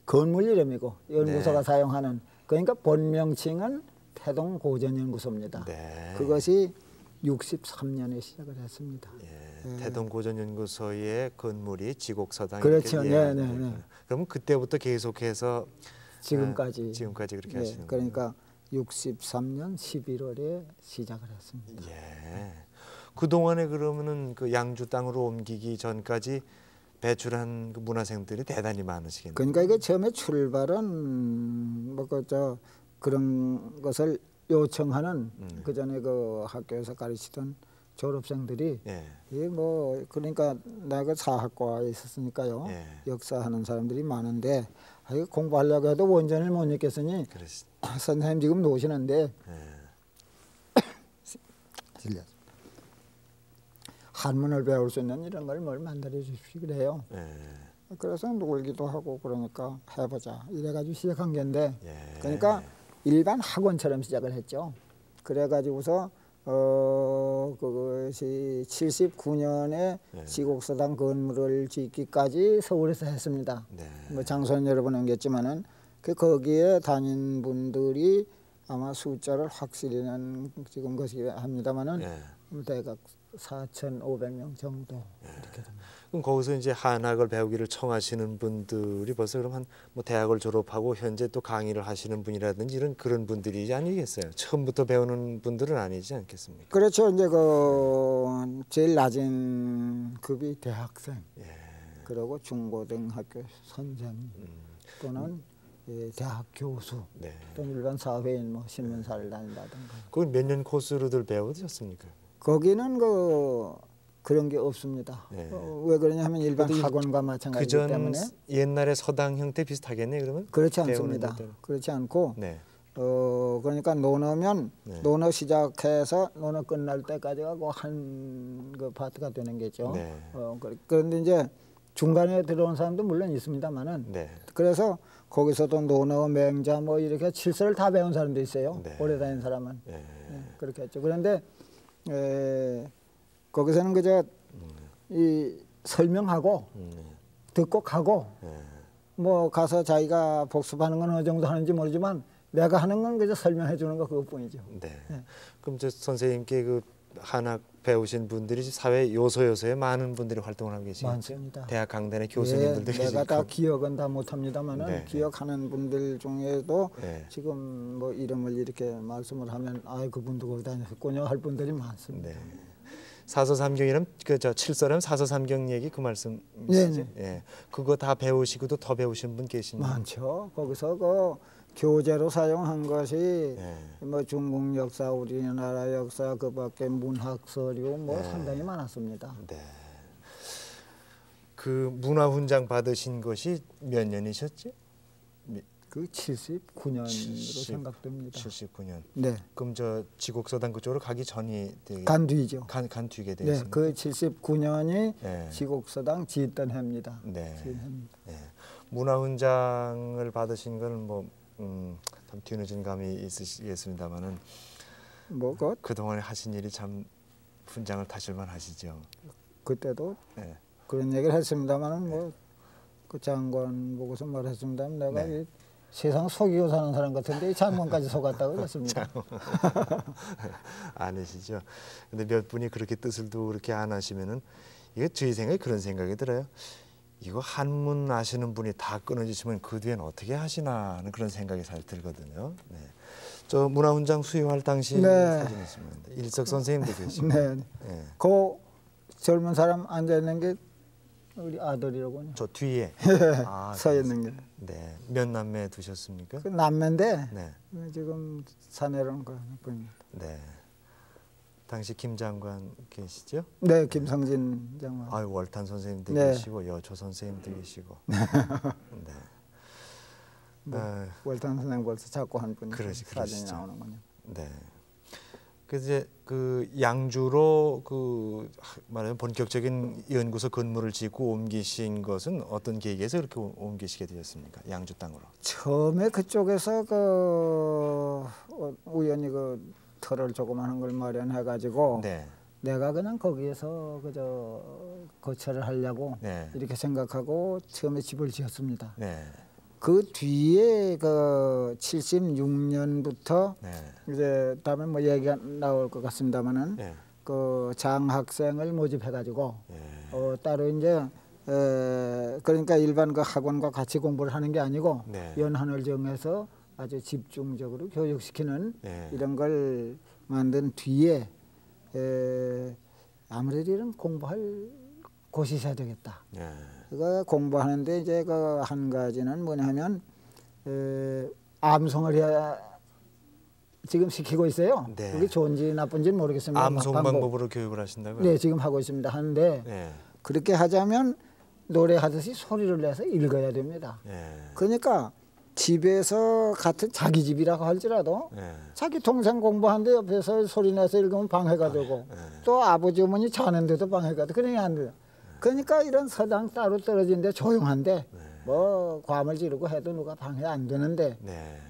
건물 이름이고 연구소가 사용하는 그러니까 본명칭은 태동 고전연구소입니다. 그것이 63년에 시작을 했습니다. 태동 고전연구소의 건물이 지곡서당. 그렇죠. 그럼 그때부터 계속해서 지금까지 그렇게 하시는 거예요. 그러니까 63년 11월에 시작을 했습니다. 그 동안에 그러면은 그 양주 땅으로 옮기기 전까지 배출한 그 문화생들이 대단히 많으시겠네요. 그러니까 이게 처음에 출발은 뭐 그런 것을 요청하는 그 전에 그 학교에서 가르치던 졸업생들이 이게 뭐 그러니까 내가 사학과에 있었으니까요. 역사하는 사람들이 많은데 공부하려고 해도 원전을 못 읽겠으니 선생님 지금 노시는데 한문을 배울 수 있는 이런 걸 뭘 만들어 주십시오 그래요. 그래서 놀기도 하고 그러니까 해보자 이래가지고 시작한 건데 그러니까 일반 학원처럼 시작을 했죠. 그래가지고서 그것이 79년에 네. 지곡서당 건물을 짓기까지 서울에서 했습니다. 네. 뭐 장소는 여러 번 옮겼지만은 거기에 다닌 분들이 아마 숫자를 확실히는 지금 것이 합니다만은 네. 대략 4,500명 정도 이렇게 됩니다. 그럼 거기서 이제 한학을 배우기를 청하시는 분들이 벌써 그럼 한 뭐 대학을 졸업하고 현재 또 강의를 하시는 분이라든지 이런 그런 분들이 아니겠어요? 처음부터 배우는 분들은 아니지 않겠습니까? 그렇죠. 이제 그 제일 낮은 급이 대학생, 예. 그리고 중고등학교 선생님 또는 대학 교수, 네. 또는 일반 사회인 뭐 신문사를 다닌다든가. 그건 몇 년 코스로들 배워드셨습니까? 거기는 그런 게 없습니다. 네. 왜 그러냐면 일반 그래도 학원과 마찬가지이기 그전 때문에. 옛날에 서당 형태 비슷하겠네 그러면? 그렇지 배우는 않습니다. 것들은. 그렇지 않고 네. 그러니까 논어면 네. 논어 시작해서 논어 끝날 때까지 하고 한 그 파트가 되는 게죠. 네. 그런데 이제 중간에 들어온 사람도 물론 있습니다만은 네. 그래서 거기서도 논어, 맹자 뭐 이렇게 칠서를 다 배운 사람도 있어요. 네. 오래 다닌 사람은. 네. 그렇게 했죠. 그런데 거기서는 그저 이 설명하고 듣고 가고 뭐 가서 자기가 복습하는 건 어느 정도 하는지 모르지만 내가 하는 건 그저 설명해 주는 거 그것뿐이죠. 네. 그럼 저 선생님께 그 한학 배우신 분들이 사회 요소요소에 많은 분들이 활동을 하고 계시죠? 많습니다. 대학 강단의 교수님들도 계시고. 내가 다 기억은 다 못합니다만은 네. 기억하는 분들 중에도 네. 지금 뭐 이름을 이렇게 말씀을 하면 아 그분도 거기 다녔군요 할 분들이 많습니다. 네. 사서삼경이라면 그저 칠서라면 사서삼경 얘기 그 말씀이시죠? 네네. 예. 그거 다 배우시고도 더 배우신 분 계십니까? 많죠. 거기서 그 교재로 사용한 것이 네. 뭐 중국 역사, 우리나라 역사, 그밖에 문학 서류 뭐 상당히 많았습니다. 네. 그 문화훈장 받으신 것이 몇 년이셨지? 그 79년으로 생각됩니다. 79년. 네. 그럼 저 지곡서당 그쪽으로 가기 전이 되게 간 뒤죠. 간 뒤게 네, 되었습니다. 그 79년이 네. 지곡서당 지었던 해입니다. 네. 지은 해입니다. 네. 문화훈장을 받으신 거는 뭐 참 뒤늦은 감이 있으시겠습니다만은 뭐 그 동안에 하신 일이 참 훈장을 타실만 하시죠. 그때도 네. 그런 얘기를 했습니다만은 뭐 그 장관 보고서 말했습니다만 내가 네. 이 세상 속이고 사는 사람 같은데 이 장관까지 속았다고 그랬습니다. 아니시죠. 근데 몇 분이 그렇게 뜻을 두고 그렇게 안 하시면은 이게 저희 생각에 그런 생각이 들어요. 이거 한문 아시는 분이 다 끊어지시면 그 뒤엔 어떻게 하시나 하는 그런 생각이 잘 들거든요. 네. 저 문화훈장 수여할 당시 네. 사진 있으면 일석 선생님도 계시고. 네. 네. 그 젊은 사람 앉아 있는 게 우리 아들이라고요. 저 뒤에 서 있는 게. 네. 몇 남매 두셨습니까? 그 남매인데 네. 지금 사내로는 그 뿐입니다. 네. 당시 김 장관 계시죠? 네, 김성진 장관. 아유 월탄 선생님도 네. 계시고 여초 선생님도 계시고. 네. 뭐, 월탄 선생 벌써 자꾸 한 분이 사진이 그러시죠. 나오는군요. 네. 그래서 이제 그 양주로 그 말하면 본격적인 연구소 건물을 짓고 옮기신 것은 어떤 계기에서 그렇게 옮기시게 되었습니까? 양주 땅으로. 처음에 그쪽에서 우연히 그 터를 조그마한 걸 마련해 가지고 네. 내가 그냥 거기에서 그저 거처를 하려고 네. 이렇게 생각하고 처음에 집을 지었습니다. 네. 그 뒤에 그 76년부터 네. 이제 다음에 뭐 얘기가 나올 것 같습니다만은 네. 그 장학생을 모집해 가지고 네. 따로 이제 그러니까 일반 그 학원과 같이 공부를 하는 게 아니고 네. 연한을 정해서 아주 집중적으로 교육시키는 네. 이런 걸 만든 뒤에 아무래도 이런 공부할 곳이 있어야 되겠다. 네. 그거 공부하는데 이제 그 한 가지는 뭐냐면 암송을 해야 지금 시키고 있어요. 네. 그게 좋은지 나쁜지는 모르겠습니다. 암송 방법으로 교육을 하신다고요? 네, 지금 하고 있습니다. 하는데 네. 그렇게 하자면 노래하듯이 소리를 내서 읽어야 됩니다. 네. 그러니까 집에서 같은 자기 집이라고 할지라도 네. 자기 동생 공부하는데 옆에서 소리 내서 읽으면 방해가 되고 또 아버지 어머니 자는데도 방해가 돼. 그러니 안 돼요. 그러니까 이런 서당 따로 떨어진데 조용한데 뭐 과음을 지르고 해도 누가 방해 안 되는데 네.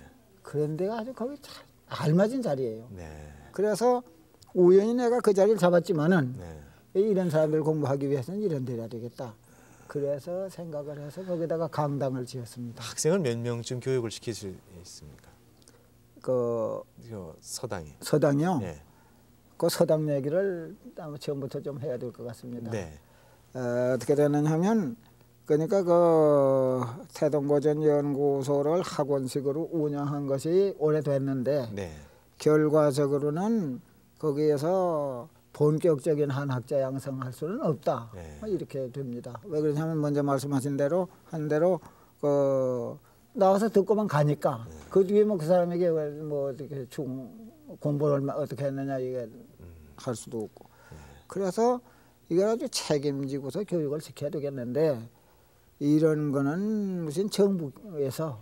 그런 데가 아주 거기 잘 알맞은 자리예요. 네. 그래서 우연히 내가 그 자리를 잡았지만은 네. 이런 사람들 공부하기 위해서는 이런 데야 되겠다. 그래서 생각을 해서 거기다가 강당을 지었습니다. 학생을 몇 명쯤 교육을 시킬 수 있습니까? 그 서당이. 서당이요. 네. 그 서당 얘기를 아마 처음부터 좀 해야 될 것 같습니다. 네. 어떻게 되느냐 하면 그러니까 그 태동고전연구소를 학원식으로 운영한 것이 오래됐는데 네. 결과적으로는 거기에서 본격적인 한학자 양성할 수는 없다. 네. 이렇게 됩니다. 왜 그러냐면 먼저 말씀하신 대로 한 대로 그 나와서 듣고만 가니까 그 뒤에 뭐 그 사람에게 뭐 어떻게 공부를 어떻게 했느냐 이게 할 수도 없고 그래서 이걸 아주 책임지고서 교육을 시켜야 되겠는데 이런 거는 무슨 정부에서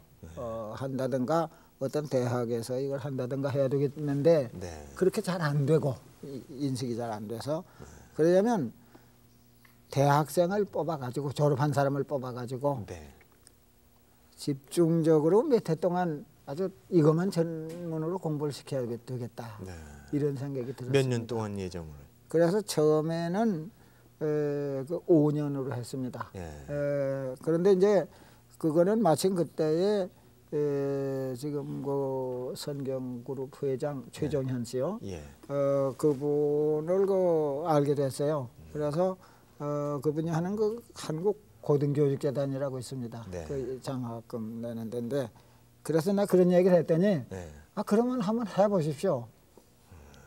한다든가 어떤 대학에서 이걸 한다든가 해야 되겠는데 네. 그렇게 잘 안 되고 인식이 잘 안 돼서 그러려면 대학생을 뽑아가지고 졸업한 사람을 뽑아가지고 네. 집중적으로 몇 해 동안 아주 이것만 전문으로 공부를 시켜야 되겠다. 네. 이런 생각이 들었습니다. 몇 년 동안 예정을? 그래서 처음에는 그 5년으로 했습니다. 예. 그런데 이제 그거는 마침 그때에 지금 그 선경그룹 회장 최종현 씨요. 예. 그분을 알게 됐어요. 그래서 그분이 하는 그 한국 고등교육재단이라고 있습니다. 네. 그 장학금 내는 데인데 그래서 나 그런 얘기를 했더니 네. 그러면 한번 해보십시오.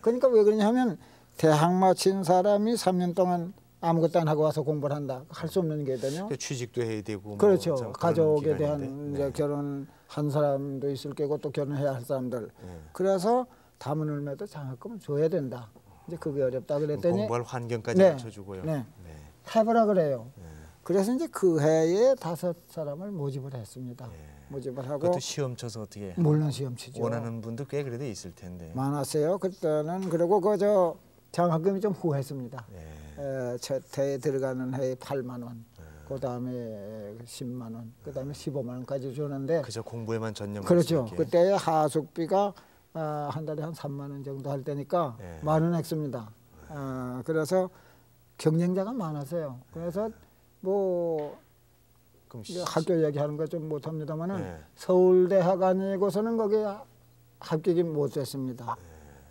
그러니까 왜 그러냐면 대학 마친 사람이 3년 동안 아무것도 안 하고 와서 공부를 한다. 할 수 없는 게거든요. 취직도 해야 되고. 그렇죠. 뭐 가족에 대한 기간인데. 이제 네. 결혼한 사람도 있을 거고 또 결혼해야 할 사람들. 그래서 담은 을매도 장학금을 줘야 된다. 이제 그게 어렵다 그랬더니 공부할 환경까지 네. 맞춰주고요. 네. 네. 해보라 그래요. 그래서 이제 그 해에 5사람을 모집을 했습니다. 모집을 하고 그것도 시험 쳐서 어떻게 물론 시험 치죠. 원하는 분도 꽤 그래도 있을 텐데. 많았어요. 그때는 그리고 그 장학금이 좀 후했습니다. 예. 첫 해에 들어가는 해에 8만 원, 그 다음에 10만 원, 그 다음에 15만 원까지 주는데 그저 공부에만 전념할 수 그렇죠. 있게. 그때 하숙비가 한 달에 한 3만 원 정도 할 때니까 예. 많은 액수입니다. 그래서 경쟁자가 많았어요. 그래서 뭐 그럼 학교 얘기하는 거 좀 못합니다만은 예. 서울대학 아니고서는 거기에 합격이 못됐습니다.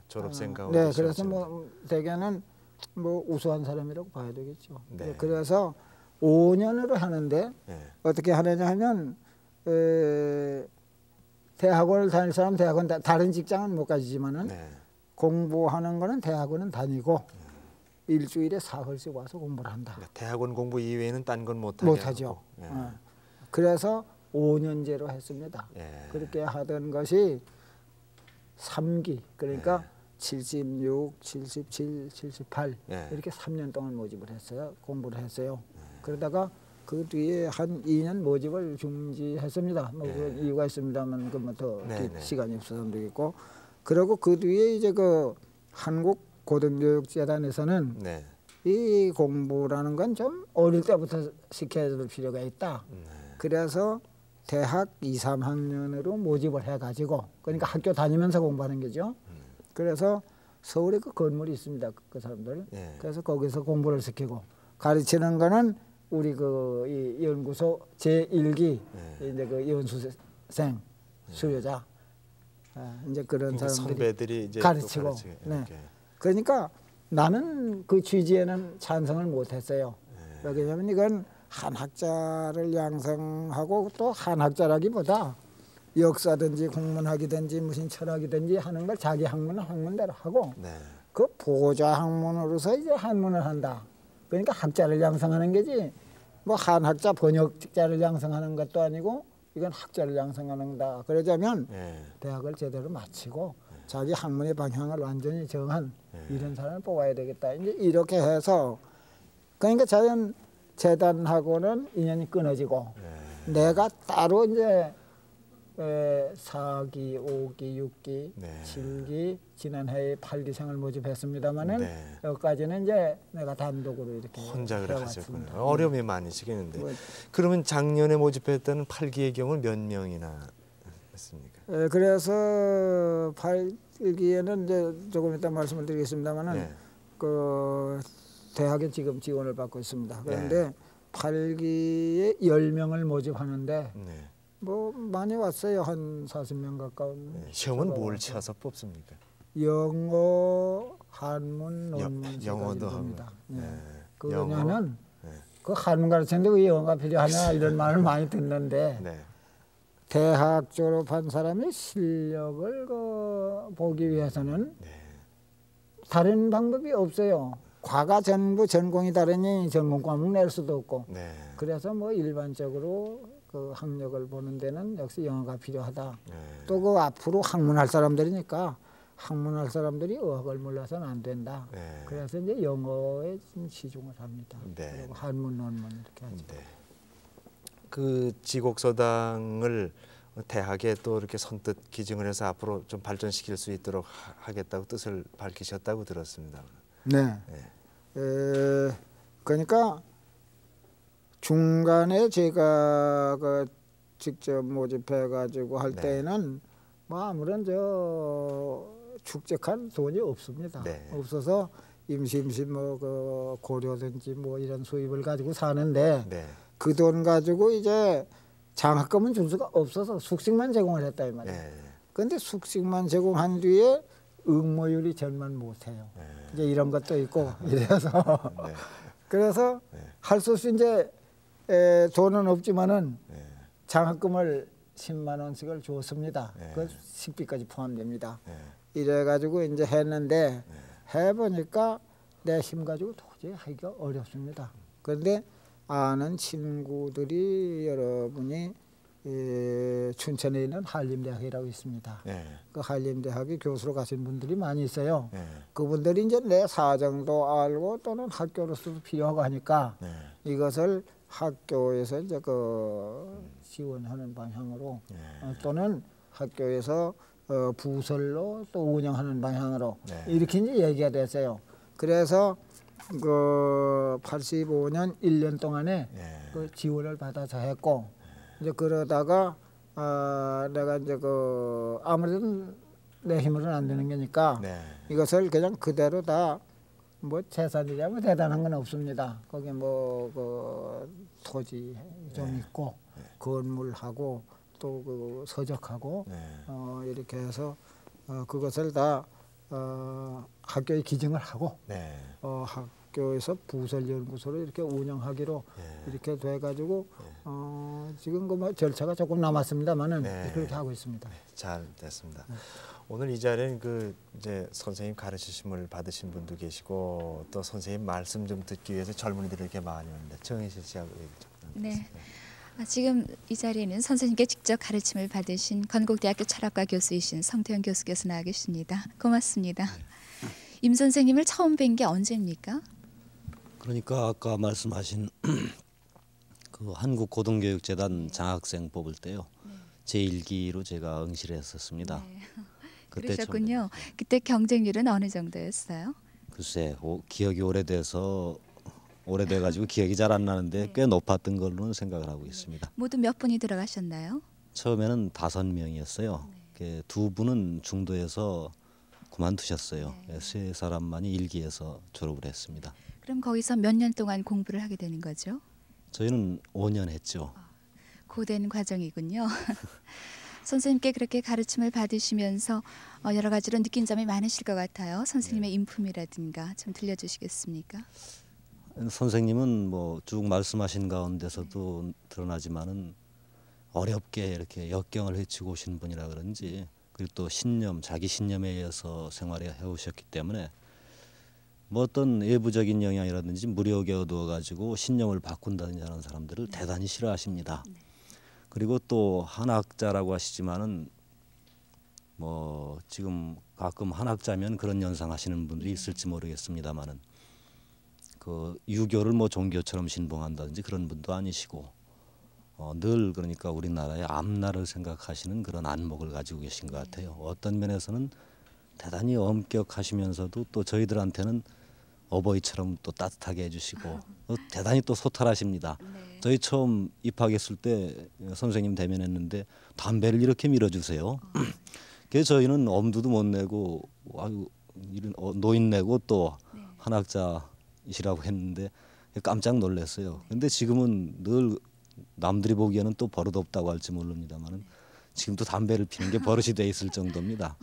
졸업생 가운데. 네, 그래서 시험 뭐 대개는 뭐 우수한 사람이라고 봐야 되겠죠. 네. 그래서 5년으로 하는데 예. 어떻게 하느냐 하면 대학원을 다닐 사람 대학원 다른 직장은 못 가지지만은 네. 공부하는 거는 대학원은 다니고 일주일에 사흘씩 와서 공부를 한다. 그러니까 대학원 공부 이외에는 딴 건 못하게 못하죠. 하고. 예. 그래서 5년제로 했습니다. 예. 그렇게 하던 것이 3기 그러니까 76, 77, 78 예. 이렇게 3년 동안 모집을 했어요. 공부를 했어요. 그러다가 그 뒤에 한 2년 모집을 중지했습니다. 뭐 그 이유가 있습니다만 그뭐더 네, 네. 시간이 없어서 되겠고 그리고 그 뒤에 이제 그 한국 고등교육재단에서는 네. 이 공부라는 건 좀 어릴 때부터 시켜야 될 필요가 있다. 그래서 대학 2, 3학년으로 모집을 해가지고 그러니까 학교 다니면서 공부하는 거죠. 그래서 서울에 그 건물이 있습니다. 그 사람들. 예. 그래서 거기서 공부를 시키고 가르치는 거는 우리 그 이 연구소 제1기 이제 그 연수생 수료자 이제 그런 그러니까 사람들이 선배들이 이제 가르치고. 또 가르치게 네. 이렇게. 그러니까 나는 그 취지에는 찬성을 못했어요. 왜냐하면 이건 한학자를 양성하고 또 한학자라기보다 역사든지 국문학이든지 무슨 철학이든지 하는 걸 자기 학문은 학문대로 하고 네. 그 보좌 학문으로서 이제 한문을 한다. 그러니까 학자를 양성하는 게지 뭐 한학자 번역자를 양성하는 것도 아니고 이건 학자를 양성하는 거다. 그러자면 대학을 제대로 마치고 자기 학문의 방향을 완전히 정한 이런 사람을 뽑아야 되겠다. 이제 이렇게 해서 그러니까 자연 재단하고는 인연이 끊어지고 내가 따로 이제 4기, 5기, 6기, 네. 7기 지난해에 8기생을 모집했습니다마는 네. 여기까지는 이제 내가 단독으로 이렇게 혼자 그래 해왔습니다. 하셨군요. 어려움이 많으시겠는데. 뭐, 그러면 작년에 모집했던 8기의 경우 몇 명이나 했습니까? 그래서 8기에는 이제 조금 이따 말씀을 드리겠습니다만은 예. 그 대학에 지금 지원을 받고 있습니다. 그런데 8기에 10명을 모집하는데 네. 뭐 많이 왔어요. 한 40명 가까운. 네. 시험은 뭘 쳐서 뽑습니까? 영어, 한문, 논문 영어도 됩니다. 하고. 네. 그 영어. 왜냐하면 네. 그 한문 가르치는데 왜 영어가 필요하냐 이런 말을 많이 듣는데 네. 대학 졸업한 사람의 실력을 보기 위해서는 네. 다른 방법이 없어요. 과가 전부 전공이 다르니 전공 과목 낼 수도 없고. 네. 그래서 뭐 일반적으로 그 학력을 보는 데는 역시 영어가 필요하다. 네. 또 그 앞으로 학문할 사람들이니까 학문할 사람들이 어학을 몰라서는 안 된다. 네. 그래서 이제 영어에 좀 치중을 합니다. 네. 그리고 한문, 논문 이렇게 하죠. 네. 그 지곡서당을 대학에 또 이렇게 선뜻 기증을 해서 앞으로 좀 발전시킬 수 있도록 하겠다고 뜻을 밝히셨다고 들었습니다. 네. 그러니까 중간에 제가 그 직접 모집해 가지고 할 네. 때에는 뭐 아무런 축적한 돈이 없습니다. 네. 없어서 임시 뭐 그 고려든지 뭐 이런 수입을 가지고 사는데 네. 그 돈 가지고 이제 장학금은 줄 수가 없어서 숙식만 제공을 했다 이 말이에요. 네. 그런데 숙식만 제공한 뒤에 응모율이 전만 못해요. 네. 이제 이런 것도 있고 이래서 네. 그래서 네. 할 수 없이 이제 돈은 없지만은 네. 장학금을 10만 원씩을 줬습니다. 네. 그 식비까지 포함됩니다. 네. 이래가지고 이제 했는데 해보니까 내 힘 가지고 도저히 하기가 어렵습니다. 그런데 아는 친구들이 여러분이 춘천에 있는 한림대학이라고 있습니다. 네. 그 한림대학에 교수로 가신 분들이 많이 있어요. 네. 그분들이 이제 내 사정도 알고 또는 학교로서도 필요하고 하니까 네. 이것을 학교에서 이제 지원하는 방향으로 또는 학교에서 부설로 또 운영하는 방향으로 이렇게 이제 얘기가 됐어요. 그래서 그 85년 1년 동안에 그 지원을 받아서 했고 이제 그러다가 내가 이제 아무래도 내 힘으로는 안 되는 거니까 이것을 그냥 그대로 다 뭐 재산이야 뭐 대단한 건 없습니다. 거기 뭐 토지 좀 있고 건물하고 또 그 서적하고 이렇게 해서 그것을 다 학교에 기증을 하고 학교에서 부설연구소를 이렇게 운영하기로 이렇게 돼가지고 지금 그 뭐 절차가 조금 남았습니다만은 그렇게 하고 있습니다. 잘 됐습니다. 오늘 이 자리는 그 이제 선생님 가르치심을 받으신 분도 계시고 또 선생님 말씀 좀 듣기 위해서 젊은이들이 이렇게 많이 오는데 정혜실 씨하고 얘기 좀 네. 지금 이 자리에는 선생님께 직접 가르침을 받으신 건국대학교 철학과 교수이신 성태현 교수께서 나와 계십니다. 고맙습니다. 임 선생님을 처음 뵌 게 언제입니까? 그러니까 아까 말씀하신 그 한국고등교육재단 장학생 뽑을 때요. 제1기로 제가 응시를 했었습니다. 그때 그러셨군요. 그때 경쟁률은 어느 정도였어요? 글쎄 기억이 오래돼가지고 기억이 잘 안 나는데 꽤 높았던 걸로는 생각을 하고 있습니다. 모두 몇 분이 들어가셨나요? 처음에는 5명이었어요. 2분은 중도에서 그만두셨어요. 3사람만이 1기에서 졸업을 했습니다. 그럼 거기서 몇 년 동안 공부를 하게 되는 거죠? 저희는 5년 했죠. 고된 과정이군요. 선생님께 그렇게 가르침을 받으시면서 여러 가지로 느낀 점이 많으실 것 같아요. 선생님의 인품이라든가 좀 들려주시겠습니까? 선생님은 뭐 쭉 말씀하신 가운데서도 드러나지만은 어렵게 이렇게 역경을 헤치고 오신 분이라 그런지 그리고 또 자기 신념에 의해서 생활을 해오셨기 때문에 뭐 어떤 외부적인 영향이라든지 무력에 얻어 가지고 신념을 바꾼다든지 하는 사람들을 대단히 싫어하십니다. 그리고 또 한학자라고 하시지만은 뭐 지금 가끔 한학자면 그런 연상 하시는 분들이 있을지 모르겠습니다만은 그 유교를 뭐 종교처럼 신봉한다든지 그런 분도 아니시고 늘 그러니까 우리나라의 앞날을 생각하시는 그런 안목을 가지고 계신 것 같아요. 어떤 면에서는 대단히 엄격하시면서도 또 저희들한테는 어버이처럼 또 따뜻하게 해주시고 대단히 또 소탈하십니다. 네. 저희 처음 입학했을 때 선생님 대면했는데 담배를 이렇게 밀어주세요. 그래서 저희는 엄두도 못 내고 아유 이런 노인 내고 또 네. 한학자이시라고 했는데 깜짝 놀랐어요. 근데 지금은 늘 남들이 보기에는 또 버릇없다고 할지 모릅니다만은 지금도 담배를 피는 게 버릇이 돼 있을 정도입니다.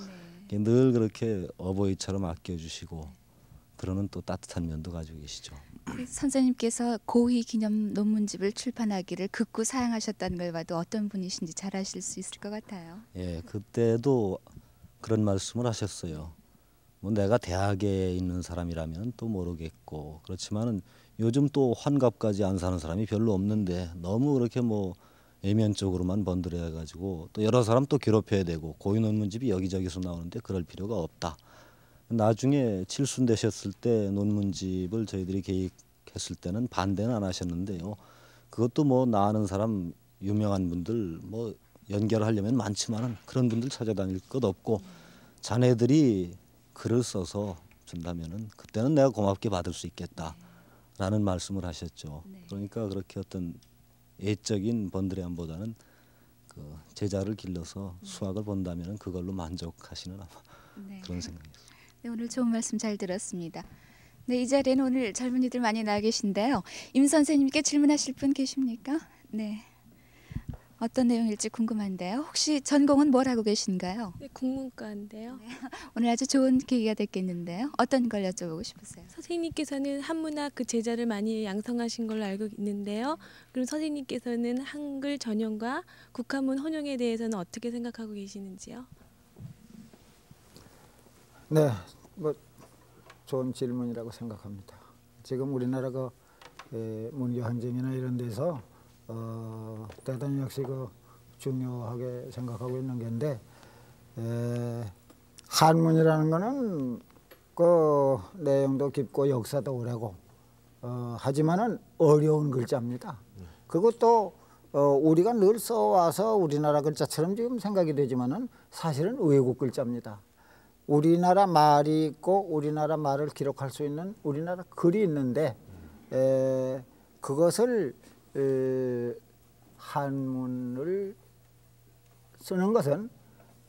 네. 늘 그렇게 어버이처럼 아껴주시고 그러는 또 따뜻한 면도 가지고 계시죠. 선생님께서 고위 기념 논문집을 출판하기를 극구 사양하셨다는 걸 봐도 어떤 분이신지 잘 아실 수 있을 것 같아요. 예, 그때도 그런 말씀을 하셨어요. 뭐 내가 대학에 있는 사람이라면 또 모르겠고 그렇지만은 요즘 또 환갑까지 안 사는 사람이 별로 없는데 너무 그렇게 뭐 외면적으로만 번들어 가지고 또 여러 사람 또 괴롭혀야 되고 고위 논문집이 여기저기서 나오는데 그럴 필요가 없다. 나중에 칠순 되셨을 때 논문집을 저희들이 계획했을 때는 반대는 안 하셨는데요. 그것도 뭐 나 아는 사람 유명한 분들 뭐 연결하려면 많지만은 그런 분들 찾아다닐 것 없고 자네들이 글을 써서 준다면은 그때는 내가 고맙게 받을 수 있겠다라는 말씀을 하셨죠. 네. 그러니까 그렇게 어떤 애적인 번드레함보다는 그 제자를 길러서 수학을 본다면은 그걸로 만족하시는 아마 네. 그런 생각이었어요. 네, 오늘 좋은 말씀 잘 들었습니다. 네, 이 자리에는 오늘 젊은이들 많이 나와 계신데요. 임 선생님께 질문하실 분 계십니까? 네. 어떤 내용일지 궁금한데요. 혹시 전공은 뭘 하고 계신가요? 네, 국문과인데요. 오늘 아주 좋은 계기가 됐겠는데요. 어떤 걸 여쭤보고 싶으세요? 선생님께서는 한문학 그 제자를 많이 양성하신 걸로 알고 있는데요. 그럼 선생님께서는 한글 전형과 국한문 혼용에 대해서는 어떻게 생각하고 계시는지요? 네, 뭐 좋은 질문이라고 생각합니다. 지금 우리나라 그 문교 항쟁이나 이런 데서 대단히 역시 그 중요하게 생각하고 있는 게인데 한문이라는 거는 그 내용도 깊고 역사도 오래고 하지만은 어려운 글자입니다. 그것도 우리가 늘 써와서 우리나라 글자처럼 지금 생각이 되지만은 사실은 외국 글자입니다. 우리나라 말이 있고 우리나라 말을 기록할 수 있는 우리나라 글이 있는데 그것을 한문을 쓰는 것은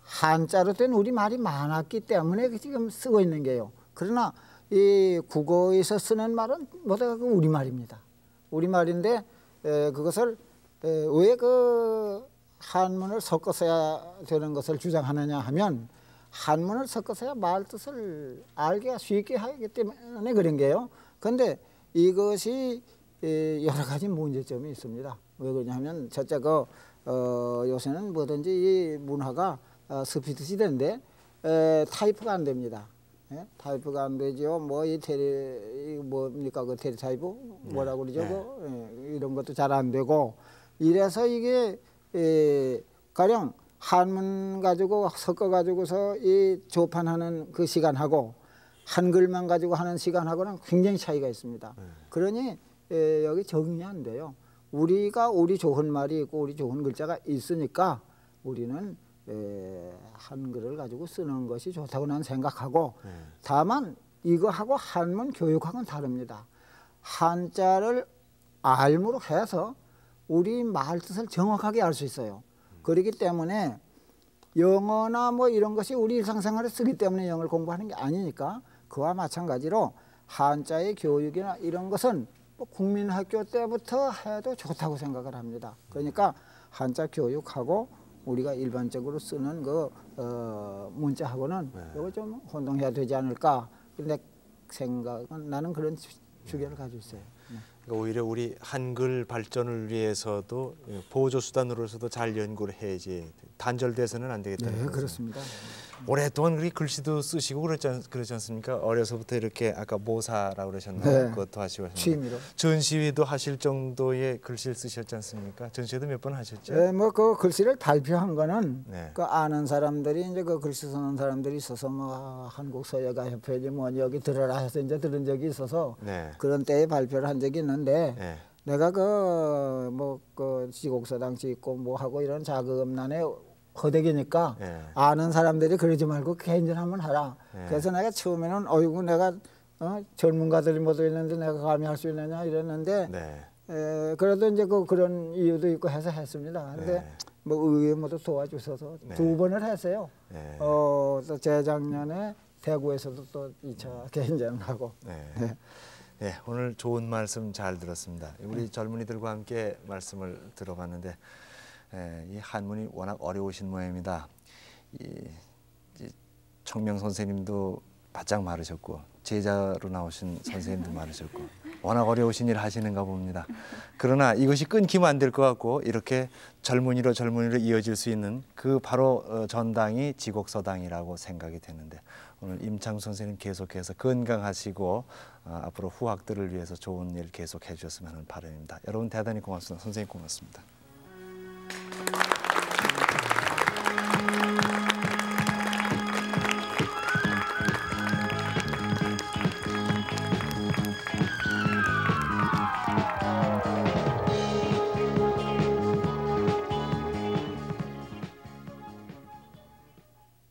한자로 된 우리말이 많았기 때문에 지금 쓰고 있는 게요. 그러나 이 국어에서 쓰는 말은 모두 다 우리말입니다. 우리말인데 그것을 왜 그 한문을 섞어서야 되는 것을 주장하느냐 하면 한문을 섞어서야 말 뜻을 알기가 쉽게 하기 때문에 그런 게요. 그런데 이것이 여러 가지 문제점이 있습니다. 왜 그러냐면 첫째 요새는 뭐든지 이 문화가 스피드 시대인데 타이프가 안 됩니다. 예? 타이프가 안 되죠. 뭐 이 뭡니까 그 테레타이프 뭐라고 그러죠? 이런 것도 잘 안 되고 이래서 이게 가령 한문 가지고 섞어 가지고서 이 조판하는 그 시간하고 한글만 가지고 하는 시간하고는 굉장히 차이가 있습니다. 그러니 여기 적응이 안 돼요. 우리가 우리 좋은 말이 있고 우리 좋은 글자가 있으니까 우리는 한글을 가지고 쓰는 것이 좋다고 나는 생각하고 다만 이거하고 한문 교육하고는 다릅니다. 한자를 알므로 해서 우리 말 뜻을 정확하게 알 수 있어요. 그렇기 때문에 영어나 뭐 이런 것이 우리 일상생활에 쓰기 때문에 영어를 공부하는 게 아니니까 그와 마찬가지로 한자의 교육이나 이런 것은 뭐 국민학교 때부터 해도 좋다고 생각을 합니다. 그러니까 한자 교육하고 우리가 일반적으로 쓰는 그 문자하고는 이거 좀 혼동해야 되지 않을까. 근데 생각은 나는 그런 주견을 가지고 있어요. 그러니까 오히려 우리 한글 발전을 위해서도 보조 수단으로서도 잘 연구를 해야지 단절돼서는 안 되겠다는 네, 거죠. 그렇습니다. 오랫동안 그렇게 글씨도 쓰시고 그러지 않습니까? 어려서부터 이렇게 아까 모사라고 그러셨나요? 네. 그것도 하시고 취미로. 전시회도 하실 정도의 글씨를 쓰셨지 않습니까? 전시회도 몇 번 하셨죠? 네, 뭐 그 글씨를 발표한 거는 네. 그 아는 사람들이 이제 그 글씨 쓰는 사람들이 있어서 뭐 한국 서예가 협회지 뭐 여기 들어라 해서 이제 들은 적이 있어서 네. 그런 때에 발표를 한 적이 있는데 네. 내가 그 지곡서당 짓고 뭐 하고 이런 자금난에 허덕이니까 아는 사람들이 그러지 말고 개인전 한번 하라. 그래서 내가 처음에는 어이구 내가 전문가들이 모두 있는데 내가 감히 할 수 있느냐 이랬는데 네. 그래도 이제 그런 이유도 있고 해서 했습니다. 근데 네. 뭐 의회 모두 도와주셔서 네. 2번을 했어요. 네. 또 재작년에 대구에서도 또 2차 개인전을 하고. 네. 네. 네, 오늘 좋은 말씀 잘 들었습니다. 우리 젊은이들과 함께 말씀을 들어봤는데 이 한문이 워낙 어려우신 모양입니다. 이 청명 선생님도 바짝 마르셨고 제자로 나오신 선생님도 마르셨고 워낙 어려우신 일 하시는가 봅니다. 그러나 이것이 끊기면 안 될 것 같고 이렇게 젊은이로 이어질 수 있는 그 바로 전당이 지곡서당이라고 생각이 되는데 오늘 임창 선생님 계속해서 건강하시고 앞으로 후학들을 위해서 좋은 일 계속해 주셨으면 하는 바람입니다. 여러분 대단히 고맙습니다. 선생님 고맙습니다.